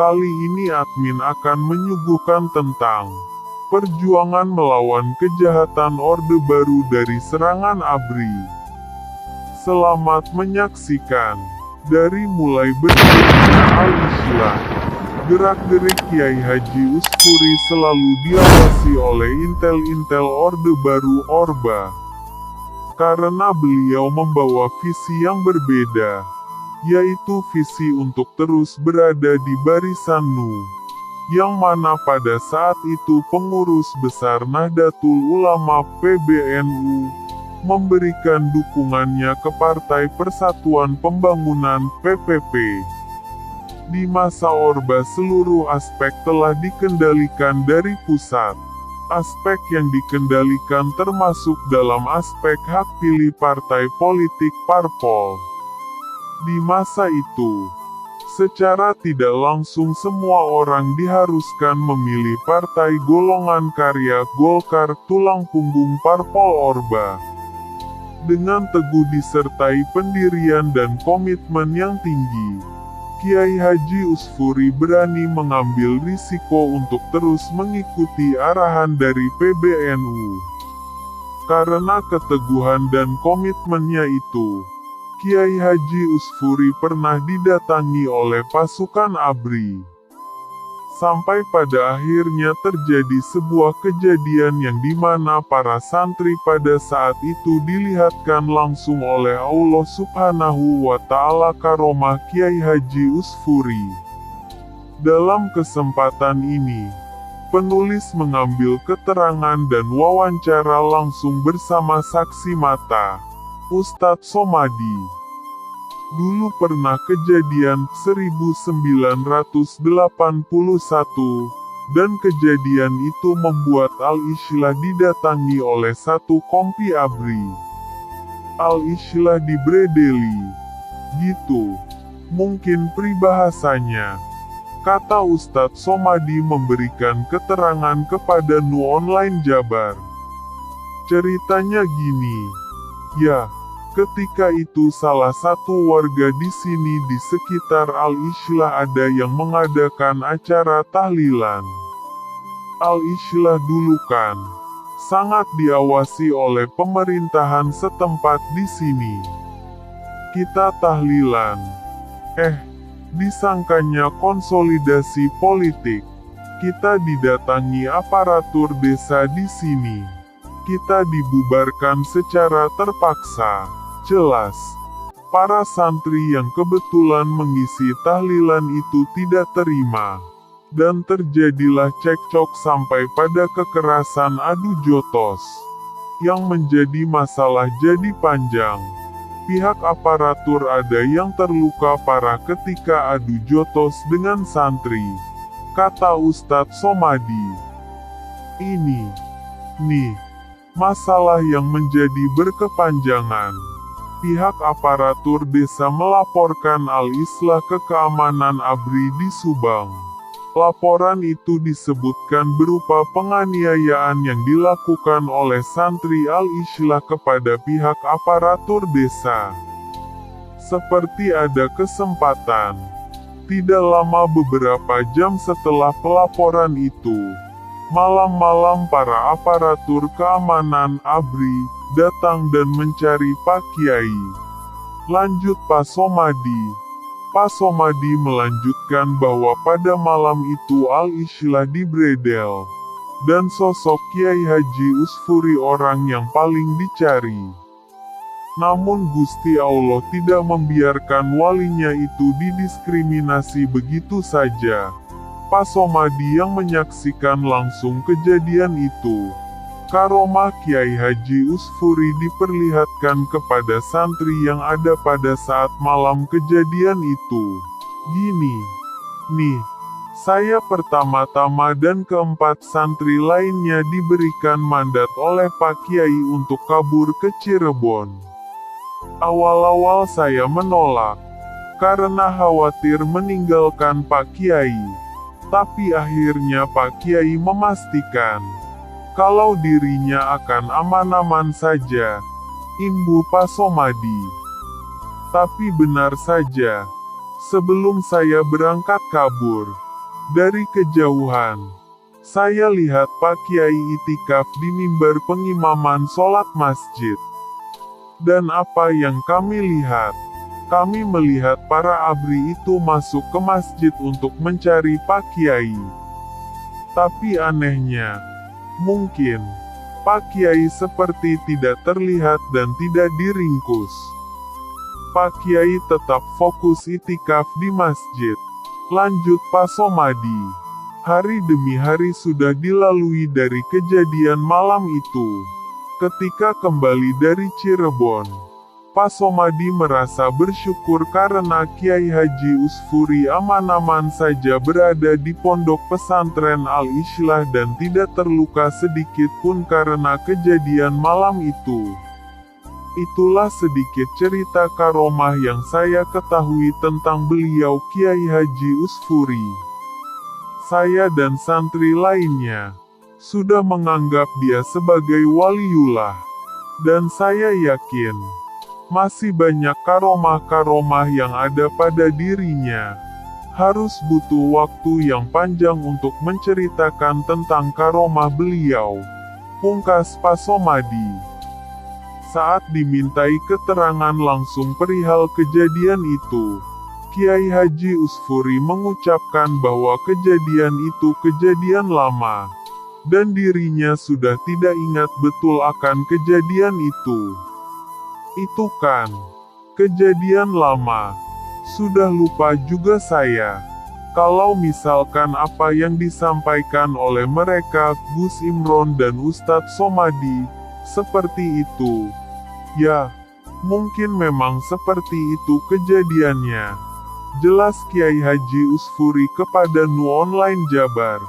Kali ini admin akan menyuguhkan tentang perjuangan melawan kejahatan Orde Baru dari serangan ABRI. Selamat menyaksikan. Dari mulai berdirinya Al-Islah, gerak-gerik Kiai Haji Usfuri selalu diawasi oleh intel-intel Orde Baru Orba. Karena beliau membawa visi yang berbeda, yaitu visi untuk terus berada di barisan NU, yang mana pada saat itu pengurus besar Nahdlatul Ulama PBNU memberikan dukungannya ke Partai Persatuan Pembangunan PPP. Di masa Orba seluruh aspek telah dikendalikan dari pusat. Aspek yang dikendalikan termasuk dalam aspek hak pilih partai politik parpol. Di masa itu, secara tidak langsung semua orang diharuskan memilih partai golongan karya Golkar tulang punggung parpol Orba. Dengan teguh disertai pendirian dan komitmen yang tinggi, Kiai Haji Usfuri berani mengambil risiko untuk terus mengikuti arahan dari PBNU. Karena keteguhan dan komitmennya itu, Kiai Haji Usfuri pernah didatangi oleh pasukan ABRI. Sampai pada akhirnya terjadi sebuah kejadian yang dimana para santri pada saat itu dilihatkan langsung oleh Allah Subhanahu wa Ta'ala karomah Kiai Haji Usfuri. Dalam kesempatan ini, penulis mengambil keterangan dan wawancara langsung bersama saksi mata, Ustadz Somadi. Dulu pernah kejadian 1981, dan kejadian itu membuat Al-Islah didatangi oleh satu kompi ABRI. Al-Islah dibredeli. Gitu. Mungkin peribahasanya. Kata Ustadz Somadi memberikan keterangan kepada NU Online Jabar. Ceritanya gini. Ya. Ketika itu salah satu warga di sini di sekitar Al-Islah ada yang mengadakan acara tahlilan. Al-Islah dulu kan sangat diawasi oleh pemerintahan setempat di sini. Kita tahlilan. Disangkanya konsolidasi politik. Kita didatangi aparatur desa di sini. Kita dibubarkan secara terpaksa. Jelas, para santri yang kebetulan mengisi tahlilan itu tidak terima. Dan terjadilah cekcok sampai pada kekerasan adu jotos. Yang menjadi masalah jadi panjang. Pihak aparatur ada yang terluka parah ketika adu jotos dengan santri. Kata Ustadz Somadi. Ini, masalah yang menjadi berkepanjangan. Pihak aparatur desa melaporkan Al-Islah ke keamanan ABRI di Subang. Laporan itu disebutkan berupa penganiayaan yang dilakukan oleh santri Al-Islah kepada pihak aparatur desa. Seperti ada kesempatan. Tidak lama beberapa jam setelah pelaporan itu, malam-malam para aparatur keamanan ABRI datang dan mencari Pak Kiai. Lanjut Pak Somadi. Pak Somadi melanjutkan bahwa pada malam itu Al-Islah dibredel. Dan sosok Kiai Haji Usfuri orang yang paling dicari. Namun Gusti Allah tidak membiarkan walinya itu didiskriminasi begitu saja. Pak Somadi yang menyaksikan langsung kejadian itu. Karomah Kiai Haji Usfuri diperlihatkan kepada santri yang ada pada saat malam kejadian itu. Gini, saya pertama-tama dan keempat santri lainnya diberikan mandat oleh Pak Kiai untuk kabur ke Cirebon. Awal-awal saya menolak, karena khawatir meninggalkan Pak Kiai. Tapi akhirnya Pak Kiai memastikan kalau dirinya akan aman-aman saja. Imbu Pak Somadi. Tapi benar saja, sebelum saya berangkat kabur, Dari kejauhan, saya lihat Pak Kiai itikaf di mimbar pengimaman sholat masjid. Dan apa yang kami lihat? Kami melihat para abri itu masuk ke masjid untuk mencari Pak Kiai. Tapi anehnya, mungkin Pak Kiai seperti tidak terlihat dan tidak diringkus. Pak Kiai tetap fokus itikaf di masjid. Lanjut Pak Somadi. Hari demi hari sudah dilalui dari kejadian malam itu. Ketika kembali dari Cirebon, Pak Somadi merasa bersyukur karena Kiai Haji Usfuri aman-aman saja berada di pondok pesantren Al-Islah dan tidak terluka sedikit pun karena kejadian malam itu. Itulah sedikit cerita karomah yang saya ketahui tentang beliau Kiai Haji Usfuri. Saya dan santri lainnya sudah menganggap dia sebagai waliullah. Dan saya yakin, masih banyak karomah-karomah yang ada pada dirinya. Harus butuh waktu yang panjang untuk menceritakan tentang karomah beliau. Pungkas Pak Somadi. Saat dimintai keterangan langsung perihal kejadian itu, Kiai Haji Usfuri mengucapkan bahwa kejadian itu kejadian lama, dan dirinya sudah tidak ingat betul akan kejadian itu. Itu kan kejadian lama, sudah lupa juga saya. Kalau misalkan apa yang disampaikan oleh mereka, Gus Imron dan Ustadz Somadi, seperti itu. Ya, mungkin memang seperti itu kejadiannya. Jelas Kiai Haji Usfuri kepada Nu Online Jabar.